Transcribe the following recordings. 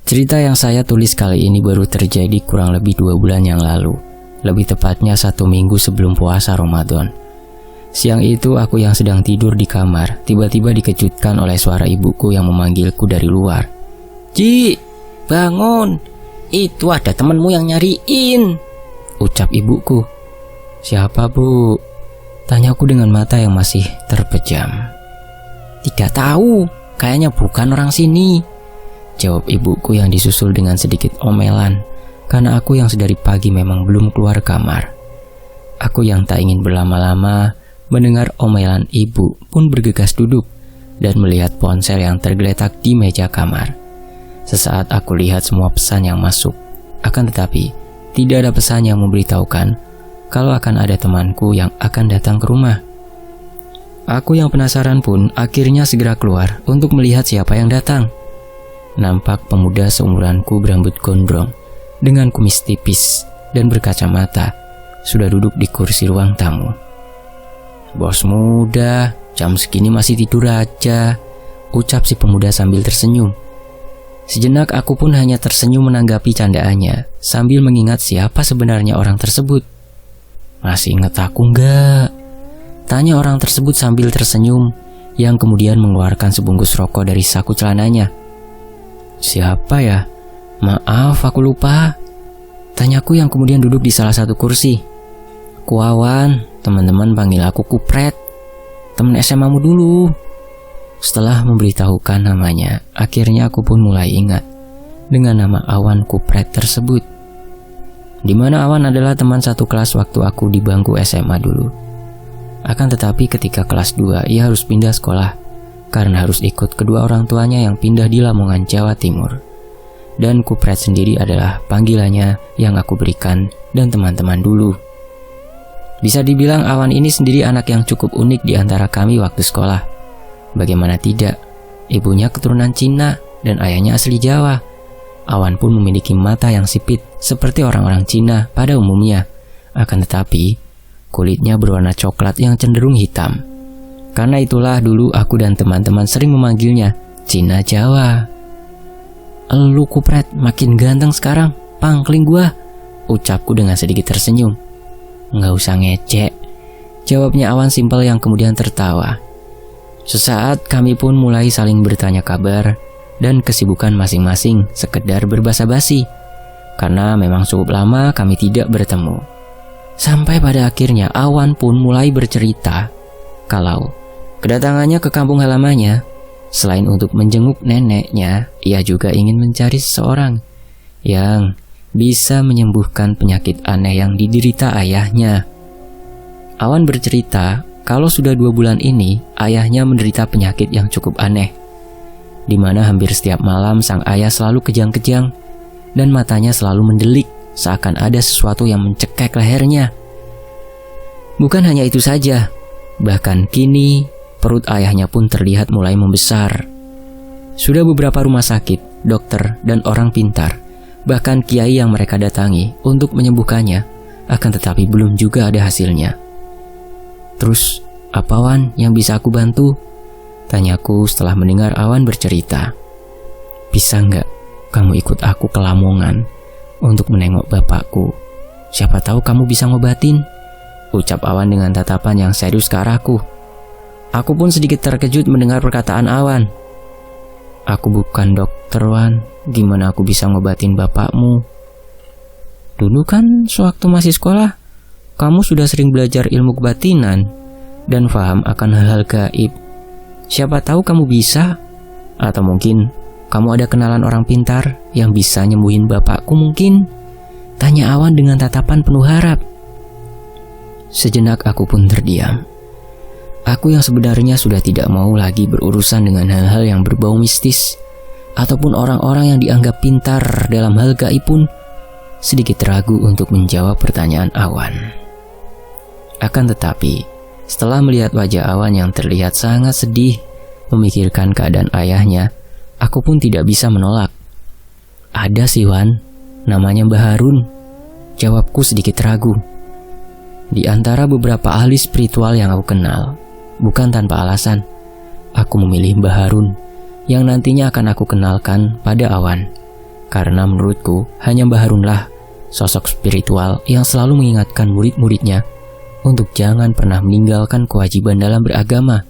Cerita yang saya tulis kali ini baru terjadi kurang lebih 2 bulan yang lalu. Lebih tepatnya 1 minggu sebelum puasa Ramadan. Siang itu aku yang sedang tidur di kamar, tiba-tiba dikejutkan oleh suara ibuku yang memanggilku dari luar. "Ci, bangun, itu ada temanmu yang nyariin," ucap ibuku. "Siapa, Bu?" tanyaku dengan mata yang masih terpejam. "Tidak tahu, kayaknya bukan orang sini," jawab ibuku yang disusul dengan sedikit omelan, karena aku yang sedari pagi memang belum keluar kamar. Aku yang tak ingin berlama-lama mendengar omelan ibu pun bergegas duduk dan melihat ponsel yang tergeletak di meja kamar. Sesaat aku lihat semua pesan yang masuk, akan tetapi tidak ada pesan yang memberitahukan kalau akan ada temanku yang akan datang ke rumah. Aku yang penasaran pun akhirnya segera keluar untuk melihat siapa yang datang. Nampak pemuda seumuranku berambut gondrong dengan kumis tipis dan berkacamata sudah duduk di kursi ruang tamu. "Bos muda, jam segini masih tidur aja," ucap si pemuda sambil tersenyum. Sejenak aku pun hanya tersenyum menanggapi candaannya sambil mengingat siapa sebenarnya orang tersebut. "Masih ingat aku enggak?" tanya orang tersebut sambil tersenyum, yang kemudian mengeluarkan sebungkus rokok dari saku celananya. "Siapa ya? Maaf, aku lupa," tanyaku yang kemudian duduk di salah satu kursi. "Ku Awan, teman-teman panggil aku Kupret, teman SMA-mu dulu." Setelah memberitahukan namanya, akhirnya aku pun mulai ingat dengan nama Awan Kupret tersebut. Dimana Awan adalah teman satu kelas waktu aku di bangku SMA dulu. Akan tetapi ketika kelas 2 ia harus pindah sekolah karena harus ikut kedua orang tuanya yang pindah di Lamongan, Jawa Timur. Dan Kupret sendiri adalah panggilannya yang aku berikan dan teman-teman dulu. Bisa dibilang Awan ini sendiri anak yang cukup unik di antara kami waktu sekolah. Bagaimana tidak, ibunya keturunan Cina dan ayahnya asli Jawa. Awan pun memiliki mata yang sipit seperti orang-orang Cina pada umumnya. Akan tetapi, kulitnya berwarna coklat yang cenderung hitam. Karena itulah dulu aku dan teman-teman sering memanggilnya Cina Jawa. "Elu Kupret makin ganteng sekarang, pangkling gua," ucapku dengan sedikit tersenyum. "Nggak usah ngecek," jawabnya Awan simpel yang kemudian tertawa. Sesaat kami pun mulai saling bertanya kabar dan kesibukan masing-masing sekedar berbasa-basi, karena memang cukup lama kami tidak bertemu. Sampai pada akhirnya Awan pun mulai bercerita kalau kedatangannya ke kampung halamannya, selain untuk menjenguk neneknya, ia juga ingin mencari seseorang yang bisa menyembuhkan penyakit aneh yang diderita ayahnya. Awan bercerita kalau sudah 2 bulan ini ayahnya menderita penyakit yang cukup aneh, di mana hampir setiap malam sang ayah selalu kejang-kejang dan matanya selalu mendelik seakan ada sesuatu yang mencekik lehernya. Bukan hanya itu saja, bahkan kini perut ayahnya pun terlihat mulai membesar. Sudah beberapa rumah sakit, dokter, dan orang pintar, bahkan kiai yang mereka datangi untuk menyembuhkannya, akan tetapi belum juga ada hasilnya. "Terus, apa Wan yang bisa aku bantu?" tanyaku setelah mendengar Awan bercerita. "Bisa nggak kamu ikut aku ke Lamongan untuk menengok bapakku? Siapa tahu kamu bisa ngobatin," ucap Awan dengan tatapan yang serius ke arahku. Aku pun sedikit terkejut mendengar perkataan Awan. "Aku bukan dokter, Wan. Gimana aku bisa ngobatin bapakmu? Dulu kan sewaktu masih sekolah, kamu sudah sering belajar ilmu kebatinan dan paham akan hal-hal gaib. Siapa tahu kamu bisa. Atau mungkin kamu ada kenalan orang pintar yang bisa nyembuhin bapakku mungkin?" tanya Awan dengan tatapan penuh harap. Sejenak aku pun terdiam. Aku yang sebenarnya sudah tidak mau lagi berurusan dengan hal-hal yang berbau mistis ataupun orang-orang yang dianggap pintar dalam hal gaib pun sedikit ragu untuk menjawab pertanyaan Awan. Akan tetapi, setelah melihat wajah Awan yang terlihat sangat sedih memikirkan keadaan ayahnya, aku pun tidak bisa menolak. "Ada sih Wan, namanya Mbah Harun," jawabku sedikit ragu. Di antara beberapa ahli spiritual yang aku kenal, bukan tanpa alasan, aku memilih Mbah Harun yang nantinya akan aku kenalkan pada Awan. Karena menurutku hanya Mbah Harunlah sosok spiritual yang selalu mengingatkan murid-muridnya untuk jangan pernah meninggalkan kewajiban dalam beragama.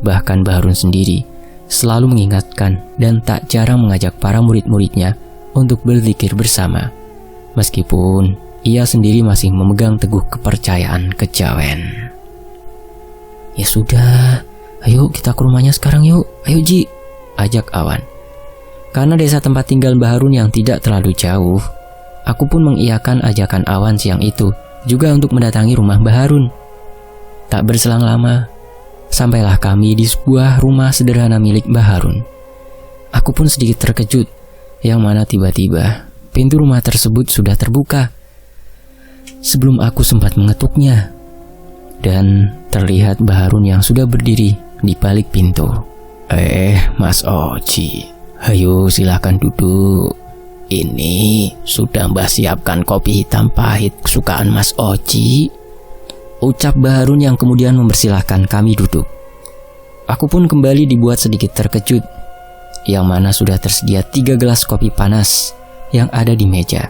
Bahkan Mbah Harun sendiri selalu mengingatkan dan tak jarang mengajak para murid-muridnya untuk berzikir bersama, meskipun ia sendiri masih memegang teguh kepercayaan kejawen. Ya sudah, ayo kita ke rumahnya sekarang yuk, ayo Ji, ajak Awan. Karena desa tempat tinggal Mbah Harun yang tidak terlalu jauh, aku pun mengiyakan ajakan Awan siang itu juga untuk mendatangi rumah Mbah Harun. Tak berselang lama, sampailah kami di sebuah rumah sederhana milik Mbah Harun. Aku pun sedikit terkejut, yang mana tiba-tiba pintu rumah tersebut sudah terbuka. Sebelum aku sempat mengetuknya, dan terlihat Mbah Harun yang sudah berdiri di balik pintu. Mas Oji, ayo silahkan duduk. Ini sudah Mbah siapkan kopi hitam pahit kesukaan Mas Oji, ucap Mbah Harun yang kemudian mempersilahkan kami duduk. Aku pun kembali dibuat sedikit terkejut, yang mana sudah tersedia 3 gelas kopi panas yang ada di meja,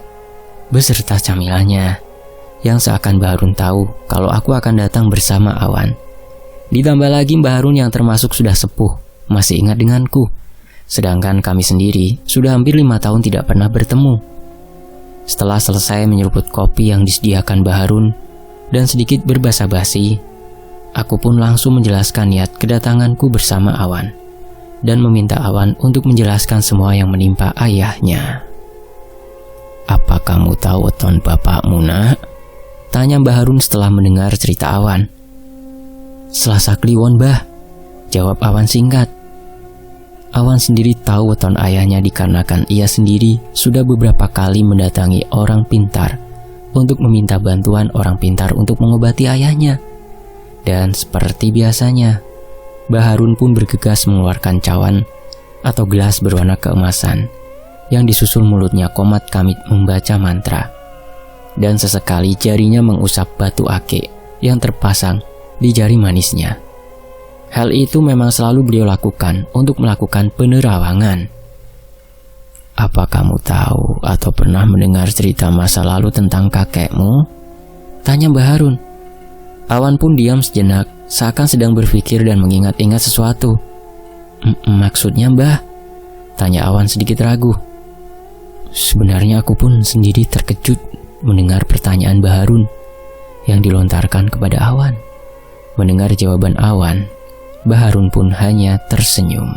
beserta camilannya, yang seakan Mbah Harun tahu kalau aku akan datang bersama Awan. Ditambah lagi Mbah Harun yang termasuk sudah sepuh masih ingat denganku, sedangkan kami sendiri sudah hampir 5 tahun tidak pernah bertemu. Setelah selesai menyeruput kopi yang disediakan Mbah Harun dan sedikit berbasa-basi, aku pun langsung menjelaskan niat kedatanganku bersama Awan dan meminta Awan untuk menjelaskan semua yang menimpa ayahnya. Apa kamu tahu weton bapakmu, Nak? Tanya Mbah Harun setelah mendengar cerita Awan. Selasa Kliwon, Mbah, jawab Awan singkat. Awan sendiri tahu weton ayahnya dikarenakan ia sendiri sudah beberapa kali mendatangi orang pintar untuk meminta bantuan orang pintar untuk mengobati ayahnya. Dan seperti biasanya, Mbah Harun pun bergegas mengeluarkan cawan atau gelas berwarna keemasan yang disusul mulutnya komat kamit membaca mantra. Dan sesekali jarinya mengusap batu ake yang terpasang di jari manisnya. Hal itu memang selalu beliau lakukan untuk melakukan penerawangan. Apa kamu tahu atau pernah mendengar cerita masa lalu tentang kakekmu? Tanya Mbah Harun. Awan pun diam sejenak, seakan sedang berpikir dan mengingat-ingat sesuatu. Maksudnya Mbah? Tanya Awan sedikit ragu. Sebenarnya aku pun sendiri terkejut mendengar pertanyaan Mbah Harun yang dilontarkan kepada Awan. Mendengar jawaban Awan, Mbah Harun pun hanya tersenyum.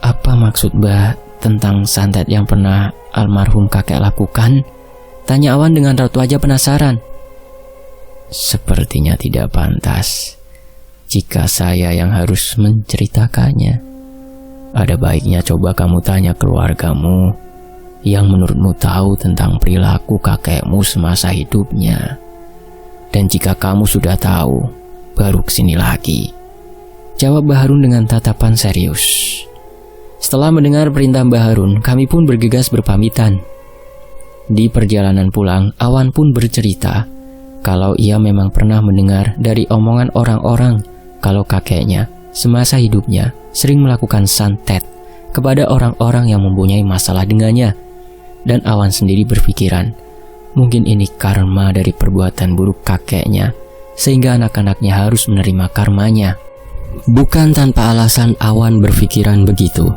Apa maksud Mbah tentang santet yang pernah almarhum kakek lakukan? Tanya Awan dengan raut wajah penasaran. Sepertinya tidak pantas jika saya yang harus menceritakannya. Ada baiknya coba kamu tanya keluargamu yang menurutmu tahu tentang perilaku kakekmu semasa hidupnya. Dan jika kamu sudah tahu, baru kesini lagi, jawab Mbah Harun dengan tatapan serius. Setelah mendengar perintah Mbah Harun, kami pun bergegas berpamitan. Di perjalanan pulang, Awan pun bercerita kalau ia memang pernah mendengar dari omongan orang-orang kalau kakeknya semasa hidupnya sering melakukan santet kepada orang-orang yang mempunyai masalah dengannya. Dan Awan sendiri berpikiran, mungkin ini karma dari perbuatan buruk kakeknya, sehingga anak-anaknya harus menerima karmanya. Bukan tanpa alasan Awan berpikiran begitu,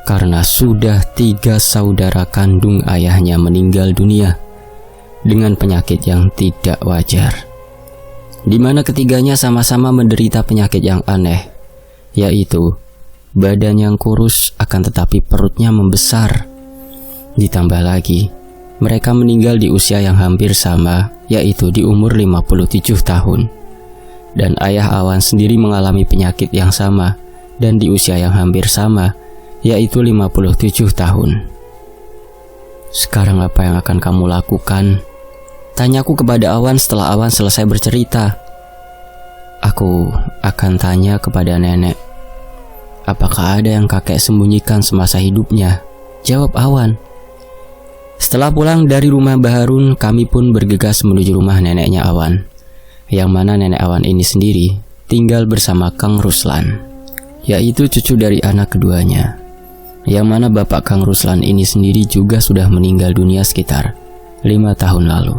karena sudah 3 saudara kandung ayahnya meninggal dunia dengan penyakit yang tidak wajar, di mana ketiganya sama-sama menderita penyakit yang aneh, yaitu badan yang kurus akan tetapi perutnya membesar. Ditambah lagi, mereka meninggal di usia yang hampir sama, yaitu di umur 57 tahun. Dan ayah Awan sendiri mengalami penyakit yang sama dan di usia yang hampir sama, yaitu 57 tahun. Sekarang apa yang akan kamu lakukan? Tanyaku kepada Awan setelah Awan selesai bercerita. Aku akan tanya kepada nenek, apakah ada yang kakek sembunyikan semasa hidupnya? Jawab Awan. Setelah pulang dari rumah Mbah Harun, kami pun bergegas menuju rumah neneknya Awan, yang mana nenek Awan ini sendiri tinggal bersama Kang Ruslan, yaitu cucu dari anak keduanya. yang mana bapak Kang Ruslan ini sendiri juga sudah meninggal dunia sekitar 5 tahun lalu.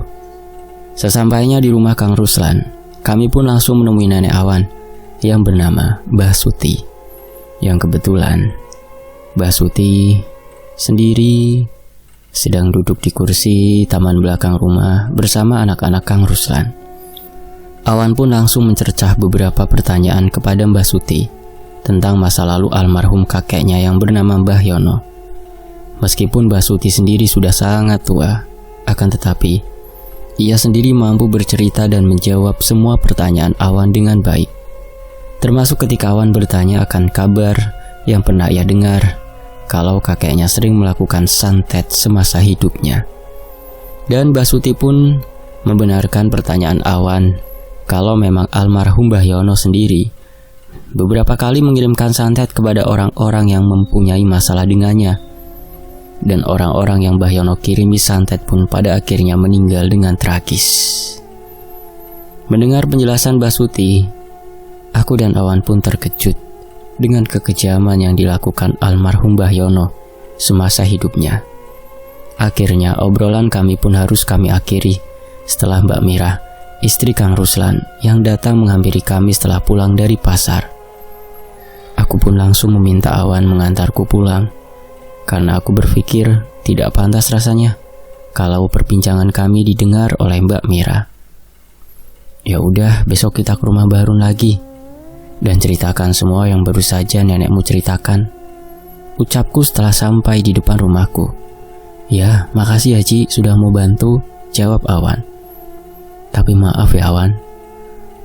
Sesampainya di rumah Kang Ruslan, kami pun langsung menemui nenek Awan yang bernama Mbah Suti. Yang kebetulan Mbah Suti sendiri sedang duduk di kursi taman belakang rumah bersama anak-anak Kang Ruslan. Awan pun langsung mencercah beberapa pertanyaan kepada Mbah Suti tentang masa lalu almarhum kakeknya yang bernama Mbah Yono. Meskipun Mbah Suti sendiri sudah sangat tua, akan tetapi ia sendiri mampu bercerita dan menjawab semua pertanyaan Awan dengan baik. Termasuk ketika Awan bertanya akan kabar yang pernah ia dengar kalau kakeknya sering melakukan santet semasa hidupnya. Dan Mbah Suti pun membenarkan pertanyaan Awan kalau memang almarhum Mbah Yono sendiri beberapa kali mengirimkan santet kepada orang-orang yang mempunyai masalah dengannya. Dan orang-orang yang Mbah Yono kirimi santet pun pada akhirnya meninggal dengan tragis. Mendengar penjelasan Mbah Suti, aku dan Awan pun terkejut dengan kekejaman yang dilakukan almarhum Mbah Yono semasa hidupnya. Akhirnya obrolan kami pun harus kami akhiri setelah Mbak Mira, istri Kang Ruslan, yang datang menghampiri kami setelah pulang dari pasar. Aku pun langsung meminta Awan mengantarku pulang, karena aku berpikir tidak pantas rasanya kalau perbincangan kami didengar oleh Mbak Mira. Ya udah, besok kita ke rumah Mbah Harun lagi dan ceritakan semua yang baru saja nenekmu ceritakan, ucapku setelah sampai di depan rumahku. Ya, makasih ya Ci sudah mau bantu, jawab Awan. Tapi maaf ya Awan,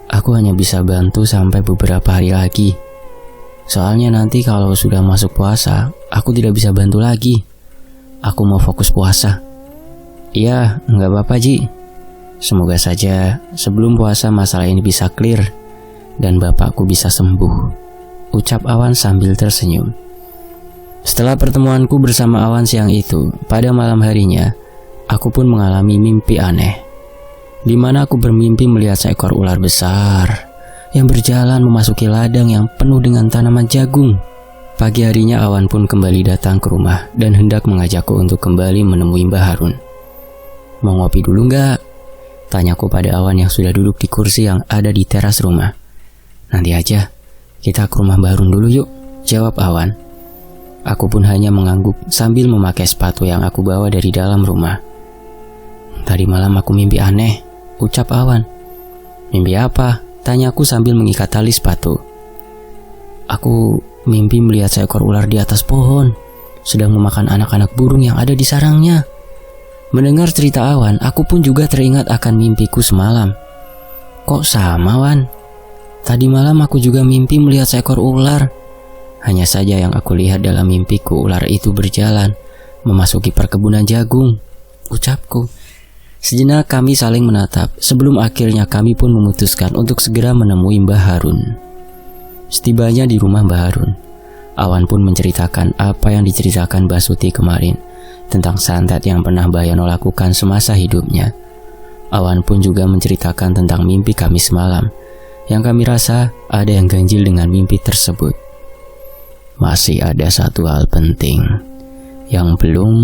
aku hanya bisa bantu sampai beberapa hari lagi. Soalnya nanti kalau sudah masuk puasa, aku tidak bisa bantu lagi. Aku mau fokus puasa. Iya, nggak apa-apa Ji. Semoga saja sebelum puasa masalah ini bisa clear dan bapakku bisa sembuh, ucap Awan sambil tersenyum. Setelah pertemuanku bersama Awan siang itu, pada malam harinya, aku pun mengalami mimpi aneh, di mana aku bermimpi melihat seekor ular besar yang berjalan memasuki ladang yang penuh dengan tanaman jagung. Pagi harinya Awan pun kembali datang ke rumah dan hendak mengajakku untuk kembali menemui Mbah Harun. Mau ngopi dulu nggak? Tanyaku pada Awan yang sudah duduk di kursi yang ada di teras rumah. Nanti aja, kita ke rumah Mbah Harun dulu yuk, jawab Awan. Aku pun hanya mengangguk sambil memakai sepatu yang aku bawa dari dalam rumah. Tadi malam aku mimpi aneh, ucap Awan. Mimpi apa? Tanyaku sambil mengikat tali sepatu. Aku mimpi melihat seekor ular di atas pohon, sedang memakan anak-anak burung yang ada di sarangnya. Mendengar cerita Awan, aku pun juga teringat akan mimpiku semalam. Kok sama, Wan? Tadi malam aku juga mimpi melihat seekor ular. Hanya saja yang aku lihat dalam mimpiku, ular itu berjalan memasuki perkebunan jagung, ucapku. Sejenak kami saling menatap sebelum akhirnya kami pun memutuskan untuk segera menemui Mbah Harun. Setibanya di rumah Mbah Harun, Awan pun menceritakan apa yang diceritakan Mbah Suti kemarin tentang santet yang pernah Mbah Yono lakukan semasa hidupnya. Awan pun juga menceritakan tentang mimpi kami semalam, yang kami rasa ada yang ganjil dengan mimpi tersebut. Masih ada satu hal penting yang belum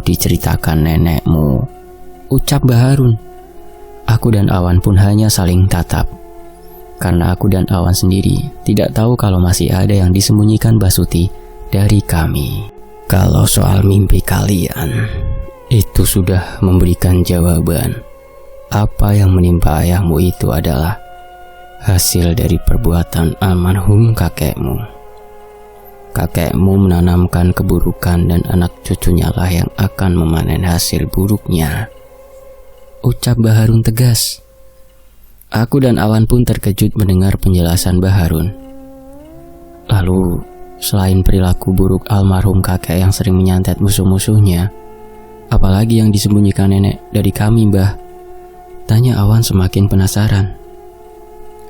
diceritakan nenekmu, ucap Mbah Harun. Aku dan Awan pun hanya saling tatap, karena aku dan Awan sendiri tidak tahu kalau masih ada yang disembunyikan Mbah Suti dari kami. Kalau soal mimpi kalian, itu sudah memberikan jawaban. Apa yang menimpa ayahmu itu adalah hasil dari perbuatan almarhum kakekmu. Kakekmu menanamkan keburukan dan anak cucunya lah yang akan memanen hasil buruknya, ucap Mbah Harun tegas. Aku dan Awan pun terkejut mendengar penjelasan Mbah Harun. Lalu, selain perilaku buruk almarhum kakek yang sering menyantet musuh-musuhnya, apalagi yang disembunyikan nenek dari kami, Mbah? Tanya Awan semakin penasaran.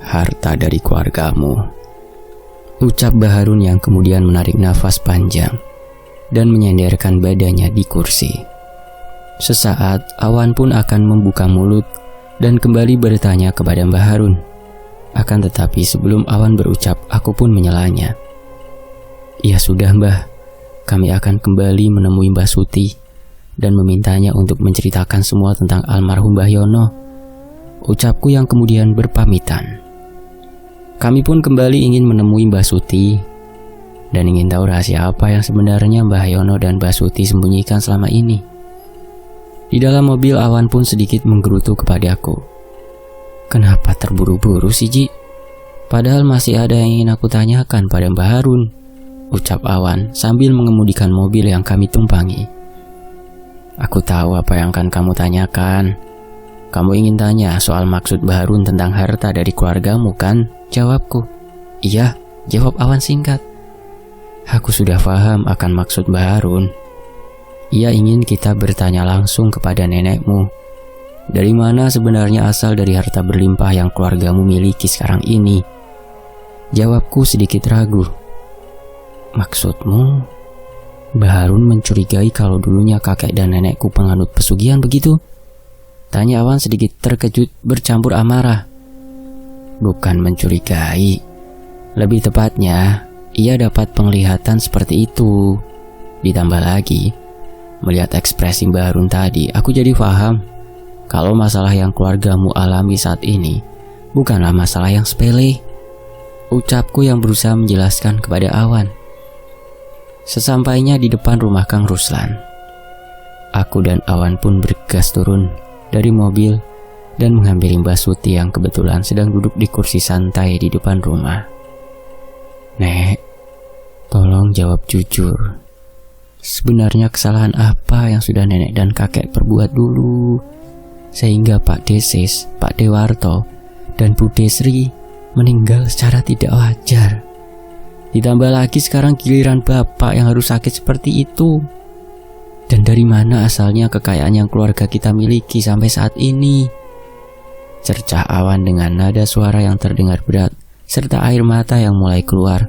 Harta dari keluargamu, ucap Mbah Harun yang kemudian menarik nafas panjang dan menyandarkan badannya di kursi. Sesaat, Awan pun akan membuka mulut dan kembali bertanya kepada Mbah Harun. Akan tetapi sebelum Awan berucap, aku pun menyelanya. Ya sudah Mbah, kami akan kembali menemui Mbak Suti dan memintanya untuk menceritakan semua tentang almarhum Mbah Yono. Ucapku yang kemudian berpamitan. Kami pun kembali ingin menemui Mbak Suti dan ingin tahu rahasia apa yang sebenarnya Mbah Yono dan Mbak Suti sembunyikan selama ini. Di dalam mobil, Awan pun sedikit menggerutu kepadaku. Kenapa terburu-buru sih, Ji? Padahal masih ada yang ingin aku tanyakan pada Mbah Harun, ucap Awan sambil mengemudikan mobil yang kami tumpangi. Aku tahu apa yang akan kamu tanyakan. Kamu ingin tanya soal maksud Mbah Harun tentang harta dari keluargamu, kan? Jawabku. Iya, jawab Awan singkat. Aku sudah paham akan maksud Mbah Harun. Ia ingin kita bertanya langsung kepada nenekmu. Dari mana sebenarnya asal dari harta berlimpah yang keluargamu miliki sekarang ini? Jawabku sedikit ragu. Maksudmu, Mbah Harun mencurigai kalau dulunya kakek dan nenekku penganut pesugihan begitu? Tanya Awan sedikit terkejut bercampur amarah. Bukan mencurigai. Lebih tepatnya, ia dapat penglihatan seperti itu. Ditambah lagi, melihat ekspresi Mbah Harun tadi, aku jadi paham kalau masalah yang keluargamu alami saat ini bukanlah masalah yang sepele. Ucapku yang berusaha menjelaskan kepada Awan. Sesampainya di depan rumah Kang Ruslan, aku dan Awan pun bergegas turun dari mobil dan menghampiri Mbak Suti yang kebetulan sedang duduk di kursi santai di depan rumah. Nek, tolong jawab jujur. Sebenarnya kesalahan apa yang sudah nenek dan kakek perbuat dulu, sehingga Pak Deses, Pak Dewarto, dan Bu Desri meninggal secara tidak wajar. Ditambah lagi sekarang giliran bapak yang harus sakit seperti itu. Dan dari mana asalnya kekayaan yang keluarga kita miliki sampai saat ini? Cercah Awan dengan nada suara yang terdengar berat, serta air mata yang mulai keluar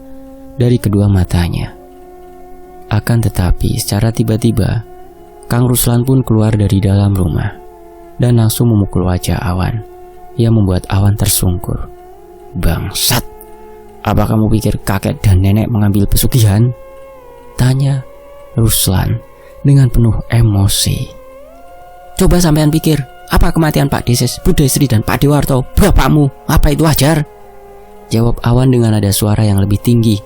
dari kedua matanya. Akan tetapi secara tiba-tiba Kang Ruslan pun keluar dari dalam rumah dan langsung memukul wajah Awan yang membuat Awan tersungkur. Bangsat, apa kamu pikir kakek dan nenek mengambil pesugihan? Tanya Ruslan dengan penuh emosi. Coba sampean pikir, apa kematian Pak Deses, Bu Desri dan Pak Dewarto bapakmu, apa itu wajar? Jawab Awan dengan nada suara yang lebih tinggi,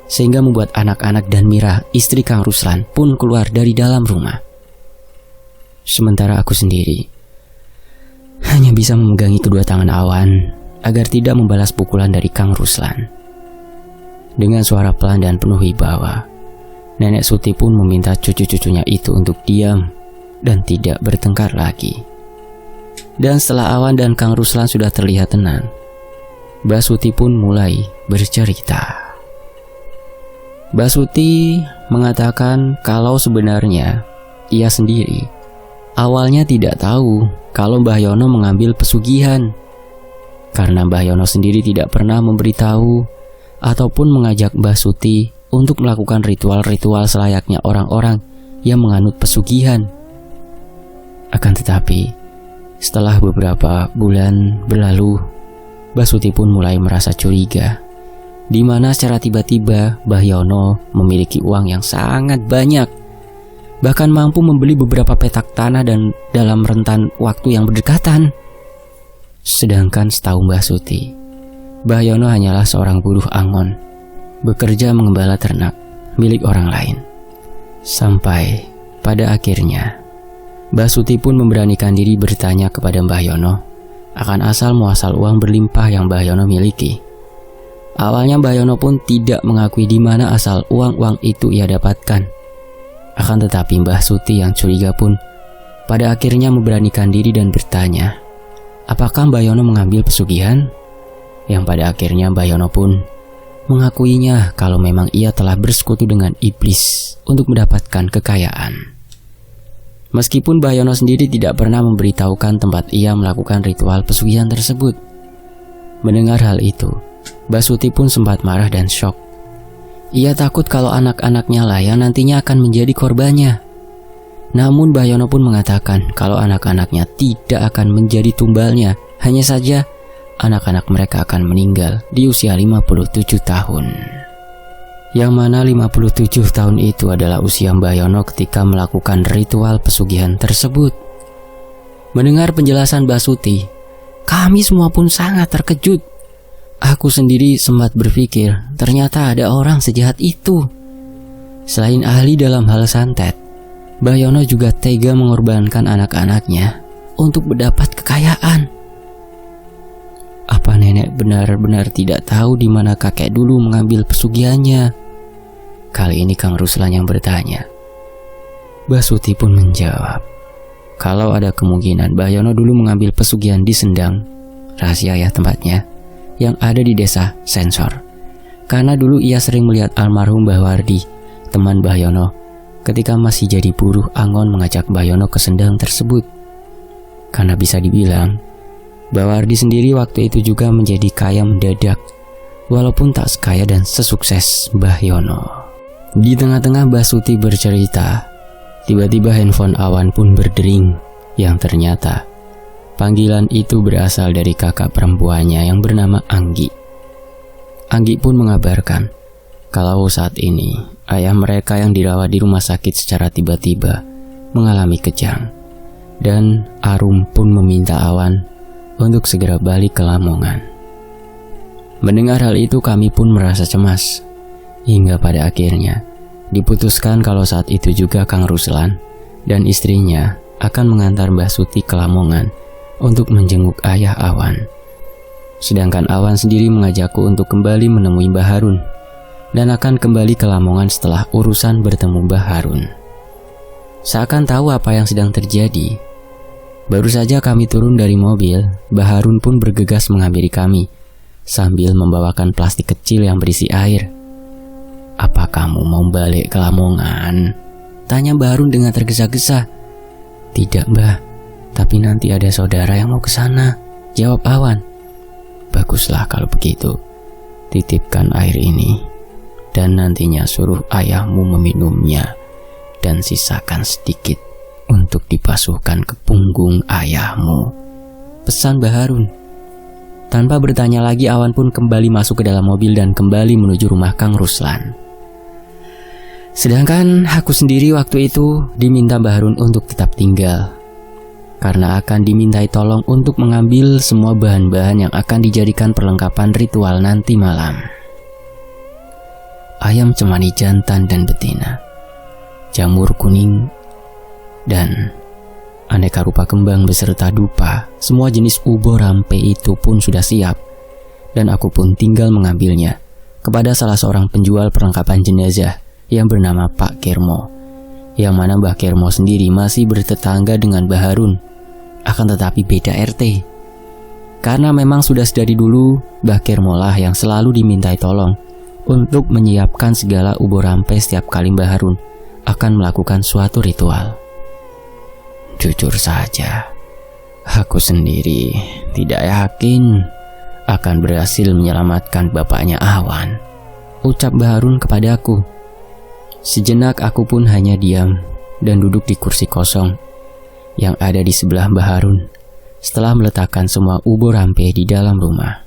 sehingga membuat anak-anak dan Mira, istri Kang Ruslan, pun keluar dari dalam rumah. Sementara aku sendiri hanya bisa memegangi kedua tangan Awan agar tidak membalas pukulan dari Kang Ruslan. Dengan suara pelan dan penuh wibawa, Nenek Suti pun meminta cucu-cucunya itu untuk diam dan tidak bertengkar lagi. Dan setelah Awan dan Kang Ruslan sudah terlihat tenang, Mbak Suti pun mulai bercerita. Mbak Suti mengatakan kalau sebenarnya ia sendiri awalnya tidak tahu kalau Mbah Yono mengambil pesugihan, karena Mbah Yono sendiri tidak pernah memberitahu ataupun mengajak Mbak Suti untuk melakukan ritual-ritual selayaknya orang-orang yang menganut pesugihan. Akan tetapi, setelah beberapa bulan berlalu, Mbak Suti pun mulai merasa curiga, di mana secara tiba-tiba Mbah Yono memiliki uang yang sangat banyak, bahkan mampu membeli beberapa petak tanah dan dalam rentan waktu yang berdekatan. Sedangkan setahu Mbah Suti, Mbah Yono hanyalah seorang buruh angon, bekerja mengembala ternak milik orang lain. Sampai pada akhirnya Mbah Suti pun memberanikan diri bertanya kepada Mbah Yono akan asal muasal uang berlimpah yang Mbah Yono miliki. Awalnya Mbah Yono pun tidak mengakui di mana asal uang-uang itu ia dapatkan. Akan tetapi Mbah Suti yang curiga pun pada akhirnya memberanikan diri dan bertanya, apakah Mbah Yono mengambil pesugihan? Yang pada akhirnya Mbah Yono pun mengakuinya kalau memang ia telah bersekutu dengan iblis untuk mendapatkan kekayaan. Meskipun Mbah Yono sendiri tidak pernah memberitahukan tempat ia melakukan ritual pesugihan tersebut. Mendengar hal itu, Mbak Suti pun sempat marah dan syok. Ia takut kalau anak-anaknya lah yang nantinya akan menjadi korbannya. Namun Mbah Yono pun mengatakan kalau anak-anaknya tidak akan menjadi tumbalnya, hanya saja anak-anak mereka akan meninggal di usia 57 tahun. Yang mana 57 tahun itu adalah usia Mbah Yono ketika melakukan ritual pesugihan tersebut. Mendengar penjelasan Mbak Suti, kami semua pun sangat terkejut. Aku sendiri sempat berpikir ternyata ada orang sejahat itu. Selain ahli dalam hal santet, Mbah Yono juga tega mengorbankan anak-anaknya untuk mendapat kekayaan. Apa nenek benar-benar tidak tahu di mana kakek dulu mengambil pesugihannya? Kali ini Kang Ruslan yang bertanya. Mbah Suti pun menjawab, kalau ada kemungkinan Mbah Yono dulu mengambil pesugihan di Sendang, rahasia ya tempatnya, yang ada di desa Sensor. Karena dulu ia sering melihat almarhum Mbah Wardi, teman Mbah Yono, ketika masih jadi buruh angon mengajak Mbah Yono ke Sendang tersebut. Karena bisa dibilang, Mbah Wardi sendiri waktu itu juga menjadi kaya mendadak, walaupun tak sekaya dan sesukses Mbah Yono. Di tengah-tengah Mbah Suti bercerita, tiba-tiba handphone Awan pun berdering, yang ternyata panggilan itu berasal dari kakak perempuannya yang bernama Anggi. Anggi pun mengabarkan kalau saat ini ayah mereka yang dirawat di rumah sakit secara tiba-tiba mengalami kejang, dan Arum pun meminta Awan untuk segera balik ke Lamongan. Mendengar hal itu kami pun merasa cemas. Hingga pada akhirnya diputuskan kalau saat itu juga Kang Ruslan dan istrinya akan mengantar Mbah Suti ke Lamongan untuk menjenguk ayah Awan. Sedangkan Awan sendiri mengajakku untuk kembali menemui Mbah Harun dan akan kembali ke Lamongan setelah urusan bertemu Mbah Harun. Seakan tahu apa yang sedang terjadi, baru saja kami turun dari mobil, Mbah Harun pun bergegas menghampiri kami sambil membawakan plastik kecil yang berisi air. Apa kamu mau balik ke Lamongan? Tanya Mbah Harun dengan tergesa-gesa. Tidak Mbah, tapi nanti ada saudara yang mau ke sana, jawab Awan. Baguslah kalau begitu. Titipkan air ini, dan nantinya suruh ayahmu meminumnya, dan sisakan sedikit untuk dibasuhkan ke punggung ayahmu, pesan Mbah Harun. Tanpa bertanya lagi, Awan pun kembali masuk ke dalam mobil dan kembali menuju rumah Kang Ruslan. Sedangkan aku sendiri waktu itu diminta Mbah Harun untuk tetap tinggal, karena akan dimintai tolong untuk mengambil semua bahan-bahan yang akan dijadikan perlengkapan ritual nanti malam. Ayam cemani jantan dan betina, jamur kuning, dan aneka rupa kembang beserta dupa. Semua jenis ubo rampe itu pun sudah siap, dan aku pun tinggal mengambilnya kepada salah seorang penjual perlengkapan jenazah yang bernama Pak Kermo, yang mana Mbah Kermo sendiri masih bertetangga dengan Mbah Harun, akan tetapi beda RT. Karena memang sudah dari dulu Mbah Kermo lah yang selalu dimintai tolong untuk menyiapkan segala ubo rampe setiap kali Mbah Harun akan melakukan suatu ritual. Jujur saja, aku sendiri tidak yakin akan berhasil menyelamatkan bapaknya Awan, ucap Mbah Harun kepadaku. Sejenak aku pun hanya diam dan duduk di kursi kosong yang ada di sebelah Mbah Harun setelah meletakkan semua ubo rampe di dalam rumah.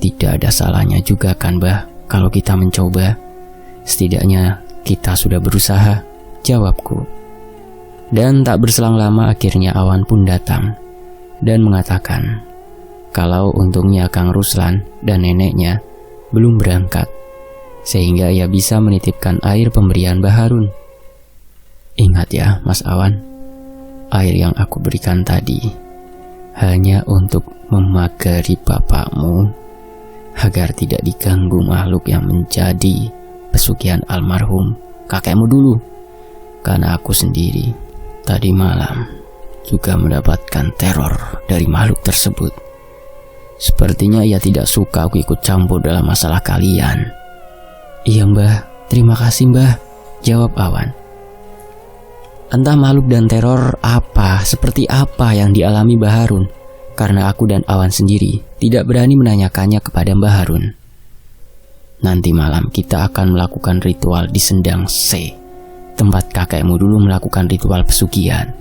Tidak ada salahnya juga kan Mbah kalau kita mencoba. Setidaknya kita sudah berusaha, jawabku. Dan tak berselang lama akhirnya Awan pun datang dan mengatakan kalau untungnya Kang Ruslan dan neneknya belum berangkat, sehingga ia bisa menitipkan air pemberian Mbah Harun. Ingat ya Mas Awan, air yang aku berikan tadi hanya untuk memagari bapakmu agar tidak diganggu makhluk yang menjadi pesugihan almarhum kakekmu dulu. Karena aku sendiri tadi malam juga mendapatkan teror dari makhluk tersebut. Sepertinya ia tidak suka aku ikut campur dalam masalah kalian. Iya Mbah, terima kasih Mbah, jawab Awan. Entah makhluk dan teror apa, seperti apa yang dialami Mbah Harun, karena aku dan Awan sendiri tidak berani menanyakannya kepada Mbah Harun. Nanti malam kita akan melakukan ritual di Sendang C, tempat kakekmu dulu melakukan ritual pesugihan,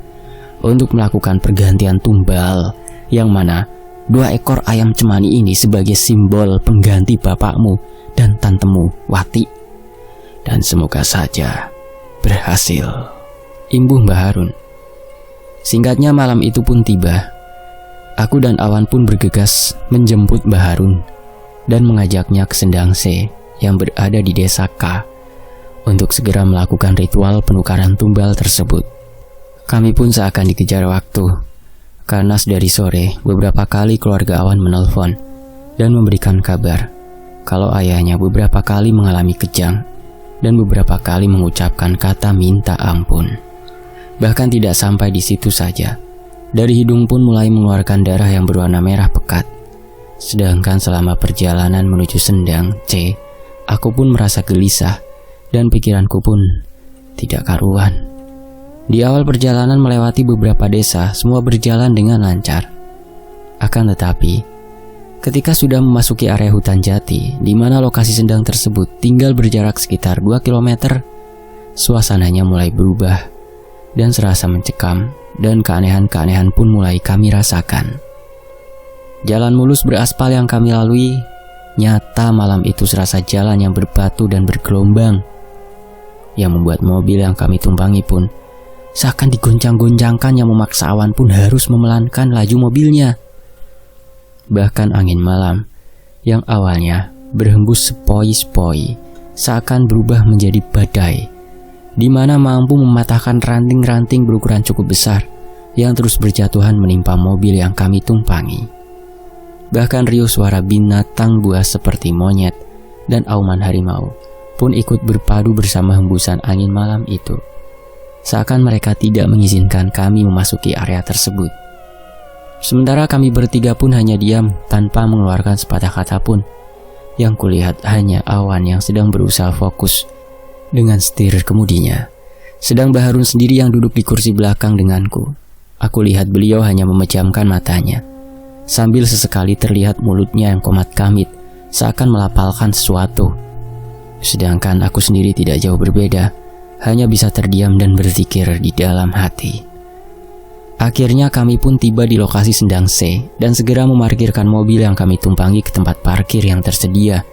untuk melakukan pergantian tumbal, yang mana 2 ekor ayam cemani ini sebagai simbol pengganti bapakmu dan tantemu Wati. Dan semoga saja berhasil, imbuh Mbah Harun. Singkatnya malam itu pun tiba. Aku dan Awan pun bergegas menjemput Mbah Harun dan mengajaknya ke Sendang C yang berada di desa K untuk segera melakukan ritual penukaran tumbal tersebut. Kami pun seakan dikejar waktu, karena sedari sore beberapa kali keluarga Awan menelpon dan memberikan kabar kalau ayahnya beberapa kali mengalami kejang dan beberapa kali mengucapkan kata minta ampun. Bahkan tidak sampai di situ saja, dari hidung pun mulai mengeluarkan darah yang berwarna merah pekat. Sedangkan selama perjalanan menuju Sendang C, aku pun merasa gelisah dan pikiranku pun tidak karuan. Di awal perjalanan melewati beberapa desa, semua berjalan dengan lancar. Akan tetapi, ketika sudah memasuki area hutan jati, di mana lokasi Sendang tersebut tinggal berjarak sekitar 2 km, suasananya mulai berubah dan serasa mencekam, dan keanehan-keanehan pun mulai kami rasakan. Jalan mulus beraspal yang kami lalui, nyata malam itu serasa jalan yang berbatu dan bergelombang, yang membuat mobil yang kami tumpangi pun seakan digoncang-goncangkan, yang memaksa Awan pun harus memelankan laju mobilnya. Bahkan angin malam yang awalnya berhembus sepoi-sepoi seakan berubah menjadi badai, di mana mampu mematahkan ranting-ranting berukuran cukup besar yang terus berjatuhan menimpa mobil yang kami tumpangi. Bahkan riuh suara binatang buas seperti monyet dan auman harimau pun ikut berpadu bersama hembusan angin malam itu, seakan mereka tidak mengizinkan kami memasuki area tersebut. Sementara kami bertiga pun hanya diam tanpa mengeluarkan sepatah kata pun. Yang kulihat hanya Awan yang sedang berusaha fokus dengan setir kemudinya, sedang Mbah Harun sendiri yang duduk di kursi belakang denganku. Aku lihat beliau hanya memejamkan matanya, sambil sesekali terlihat mulutnya yang komat kamit, seakan melapalkan sesuatu. Sedangkan aku sendiri tidak jauh berbeda, hanya bisa terdiam dan berzikir di dalam hati. Akhirnya kami pun tiba di lokasi Sendang C dan segera memarkirkan mobil yang kami tumpangi ke tempat parkir yang tersedia,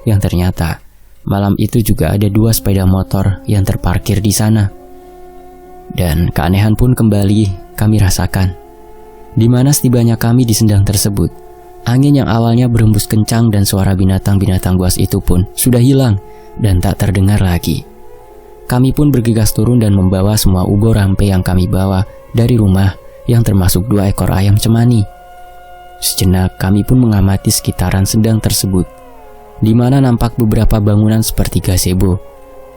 yang ternyata malam itu juga ada 2 sepeda motor yang terparkir di sana. Dan keanehan pun kembali kami rasakan, di mana setibanya kami di Sendang tersebut, angin yang awalnya berhembus kencang dan suara binatang-binatang buas itu pun sudah hilang dan tak terdengar lagi. Kami pun bergegas turun dan membawa semua ubo rampe yang kami bawa dari rumah, yang termasuk 2 ekor ayam cemani. Sejenak kami pun mengamati sekitaran Sendang tersebut, di mana nampak beberapa bangunan seperti gazebo,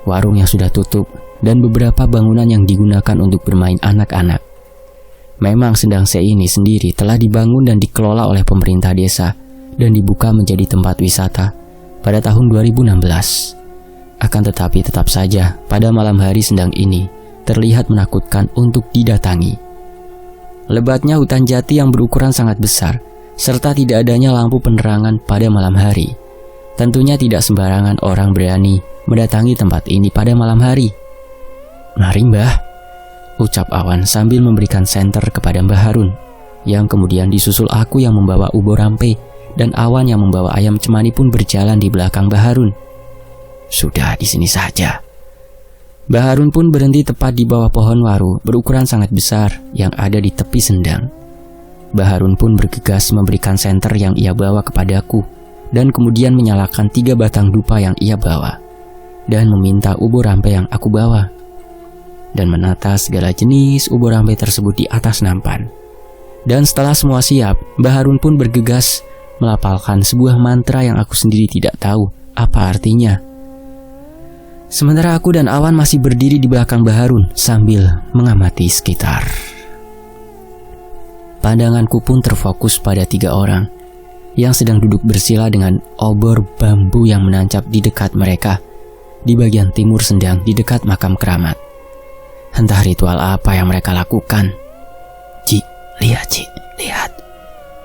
warung yang sudah tutup, dan beberapa bangunan yang digunakan untuk bermain anak-anak. Memang Sendang C ini sendiri telah dibangun dan dikelola oleh pemerintah desa dan dibuka menjadi tempat wisata pada tahun 2016. Akan tetapi tetap saja pada malam hari Sendang ini terlihat menakutkan untuk didatangi. Lebatnya hutan jati yang berukuran sangat besar, serta tidak adanya lampu penerangan pada malam hari. Tentunya tidak sembarangan orang berani mendatangi tempat ini pada malam hari. "Mari Mbah," ucap Awan sambil memberikan senter kepada Mbah Harun, yang kemudian disusul aku yang membawa ubo rampe, dan Awan yang membawa ayam cemani pun berjalan di belakang Mbah Harun. "Sudah di sini saja." Mbah Harun pun berhenti tepat di bawah pohon waru berukuran sangat besar yang ada di tepi Sendang. Mbah Harun pun bergegas memberikan senter yang ia bawa kepadaku, dan kemudian menyalakan 3 batang dupa yang ia bawa, dan meminta ubo rampe yang aku bawa, dan menata segala jenis ubo rampe tersebut di atas nampan. Dan setelah semua siap, Mbah Harun pun bergegas melafalkan sebuah mantra yang aku sendiri tidak tahu apa artinya. Sementara aku dan Awan masih berdiri di belakang Mbah Harun sambil mengamati sekitar. Pandanganku pun terfokus pada 3 orang yang sedang duduk bersila dengan obor bambu yang menancap di dekat mereka, di bagian timur Sendang di dekat makam keramat. Entah ritual apa yang mereka lakukan. "Ci, lihat Ci, lihat,"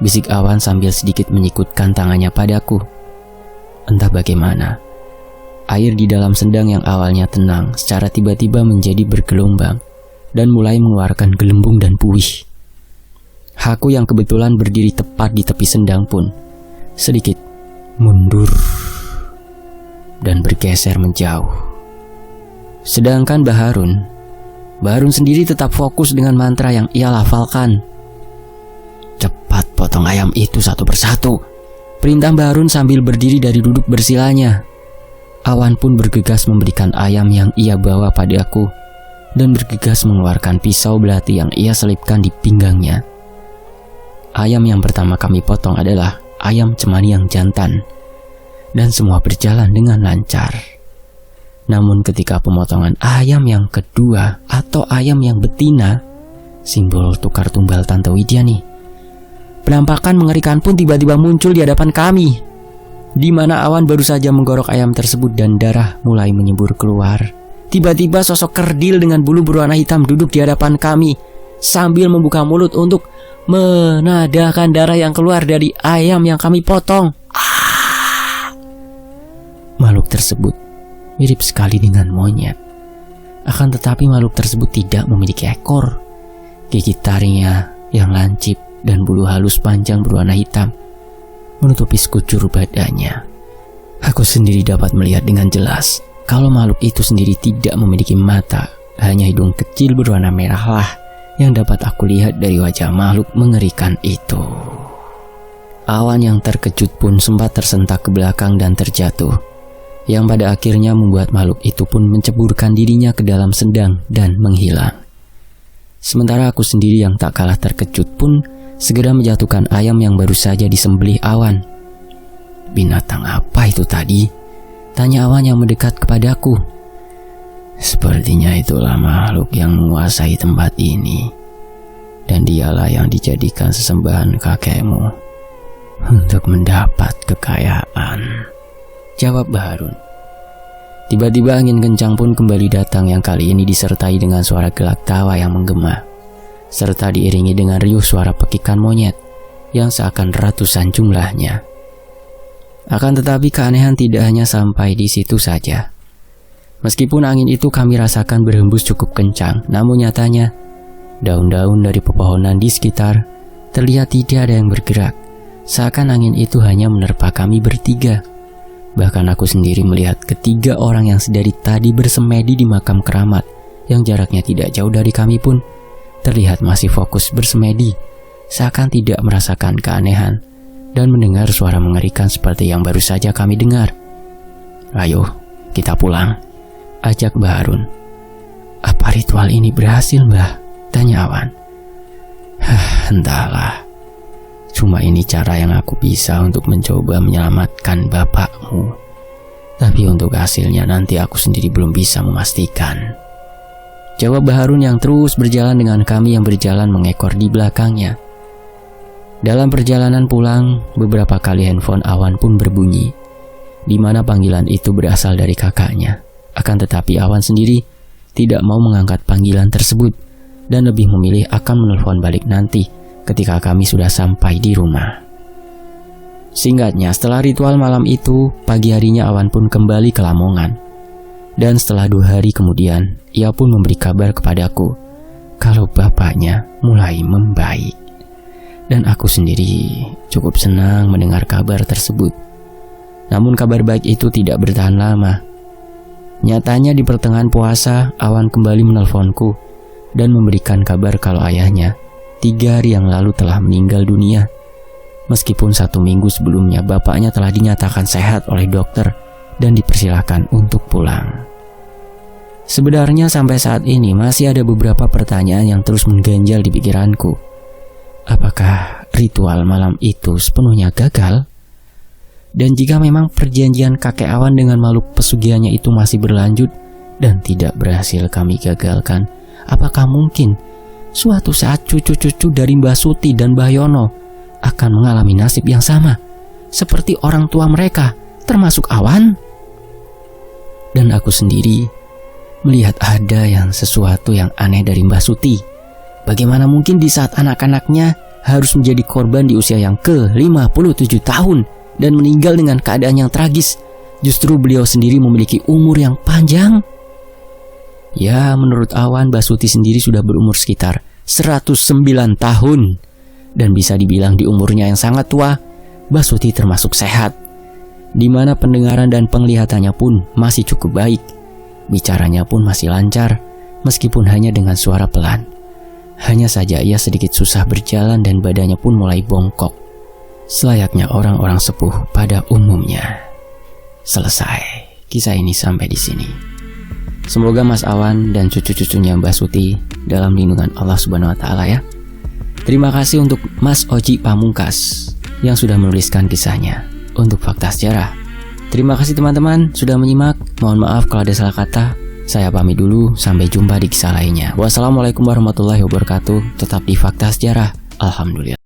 bisik Awan sambil sedikit menyikutkan tangannya padaku. Entah bagaimana, air di dalam Sendang yang awalnya tenang secara tiba-tiba menjadi bergelombang dan mulai mengeluarkan gelembung dan buih. Aku yang kebetulan berdiri tepat di tepi Sendang pun sedikit mundur dan bergeser menjauh. Sedangkan Baharun sendiri tetap fokus dengan mantra yang ia lafalkan. "Cepat potong ayam itu satu persatu," perintah Baharun sambil berdiri dari duduk bersilanya. Awan pun bergegas memberikan ayam yang ia bawa padaku dan bergegas mengeluarkan pisau belati yang ia selipkan di pinggangnya. Ayam yang pertama kami potong adalah ayam cemani yang jantan, dan semua berjalan dengan lancar. Namun ketika pemotongan ayam yang kedua atau ayam yang betina, simbol tukar tumbal Tante Widya nih, penampakan mengerikan pun tiba-tiba muncul di hadapan kami, di mana awan baru saja menggorok ayam tersebut dan darah mulai menyembur keluar. Tiba-tiba sosok kerdil dengan bulu berwarna hitam duduk di hadapan kami sambil membuka mulut untuk menadahkan darah yang keluar dari ayam yang kami potong. Makhluk tersebut mirip sekali dengan monyet. Akan tetapi makhluk tersebut tidak memiliki ekor. Gigi taringnya yang lancip dan bulu halus panjang berwarna hitam menutupi sekujur badannya. Aku sendiri dapat melihat dengan jelas kalau makhluk itu sendiri tidak memiliki mata, hanya hidung kecil berwarna merah lah yang dapat aku lihat dari wajah makhluk mengerikan itu. Awan yang terkejut pun sempat tersentak ke belakang dan terjatuh, yang pada akhirnya membuat makhluk itu pun menceburkan dirinya ke dalam sendang dan menghilang. Sementara aku sendiri yang tak kalah terkejut pun segera menjatuhkan ayam yang baru saja disembelih Awan. "Binatang apa itu tadi?" tanya Awan yang mendekat kepadaku. "Sepertinya itulah makhluk yang menguasai tempat ini, dan dialah yang dijadikan sesembahan kakekmu untuk mendapat kekayaan," jawab Baharun. Tiba-tiba angin kencang pun kembali datang yang kali ini disertai dengan suara gelak tawa yang menggema, serta diiringi dengan riuh suara pekikan monyet yang seakan ratusan jumlahnya. Akan tetapi keanehan tidak hanya sampai di situ saja. Meskipun angin itu kami rasakan berhembus cukup kencang, namun nyatanya daun-daun dari pepohonan di sekitar terlihat tidak ada yang bergerak, seakan angin itu hanya menerpa kami bertiga. Bahkan aku sendiri melihat ketiga orang yang sedari tadi bersemedi di makam keramat yang jaraknya tidak jauh dari kami pun terlihat masih fokus bersemedi, seakan tidak merasakan keanehan dan mendengar suara mengerikan seperti yang baru saja kami dengar. "Ayo, kita pulang," ajak Baharun. "Apa ritual ini berhasil, Mbah?" tanya Awan. "Entahlah. Cuma ini cara yang aku bisa untuk mencoba menyelamatkan bapakmu. Tapi untuk hasilnya nanti aku sendiri belum bisa memastikan," jawab Baharun yang terus berjalan dengan kami yang berjalan mengekor di belakangnya. Dalam perjalanan pulang, beberapa kali handphone Awan pun berbunyi, di mana panggilan itu berasal dari kakaknya. Akan tetapi Awan sendiri tidak mau mengangkat panggilan tersebut dan lebih memilih akan menelpon balik nanti ketika kami sudah sampai di rumah. Singkatnya, setelah ritual malam itu, pagi harinya Awan pun kembali ke Lamongan. Dan setelah 2 hari kemudian, ia pun memberi kabar kepadaku kalau bapaknya mulai membaik. Dan aku sendiri cukup senang mendengar kabar tersebut. Namun kabar baik itu tidak bertahan lama. Nyatanya di pertengahan puasa, Awan kembali menelponku dan memberikan kabar kalau ayahnya 3 hari yang lalu telah meninggal dunia. Meskipun 1 minggu sebelumnya bapaknya telah dinyatakan sehat oleh dokter dan dipersilahkan untuk pulang. Sebenarnya sampai saat ini masih ada beberapa pertanyaan yang terus mengganjal di pikiranku. Apakah ritual malam itu sepenuhnya gagal? Dan jika memang perjanjian kakek Awan dengan makhluk pesugihannya itu masih berlanjut dan tidak berhasil kami gagalkan, apakah mungkin suatu saat cucu-cucu dari Mbah Suti dan Mbah Yono akan mengalami nasib yang sama seperti orang tua mereka, termasuk Awan? Dan aku sendiri melihat ada yang sesuatu yang aneh dari Mbah Suti. Bagaimana mungkin di saat anak-anaknya harus menjadi korban di usia yang ke-57 tahun dan meninggal dengan keadaan yang tragis, justru beliau sendiri memiliki umur yang panjang? Ya, menurut Awan, Mbah Suti sendiri sudah berumur sekitar 109 tahun. Dan bisa dibilang di umurnya yang sangat tua, Mbah Suti termasuk sehat. di mana pendengaran dan penglihatannya pun masih cukup baik. Bicaranya pun masih lancar, meskipun hanya dengan suara pelan. Hanya saja ia sedikit susah berjalan dan badannya pun mulai bongkok, selayaknya orang-orang sepuh pada umumnya. Selesai kisah ini sampai di sini. Semoga Mas Awan dan cucu-cucunya Mbak Suti dalam lindungan Allah Subhanahu wa Ta'ala ya. Terima kasih untuk Mas Oji Pamungkas yang sudah menuliskan kisahnya untuk Fakta Sejarah. Terima kasih teman-teman sudah menyimak. Mohon maaf kalau ada salah kata. Saya pamit dulu, sampai jumpa di kisah lainnya. Wassalamualaikum warahmatullahi wabarakatuh. Tetap di Fakta Sejarah. Alhamdulillah.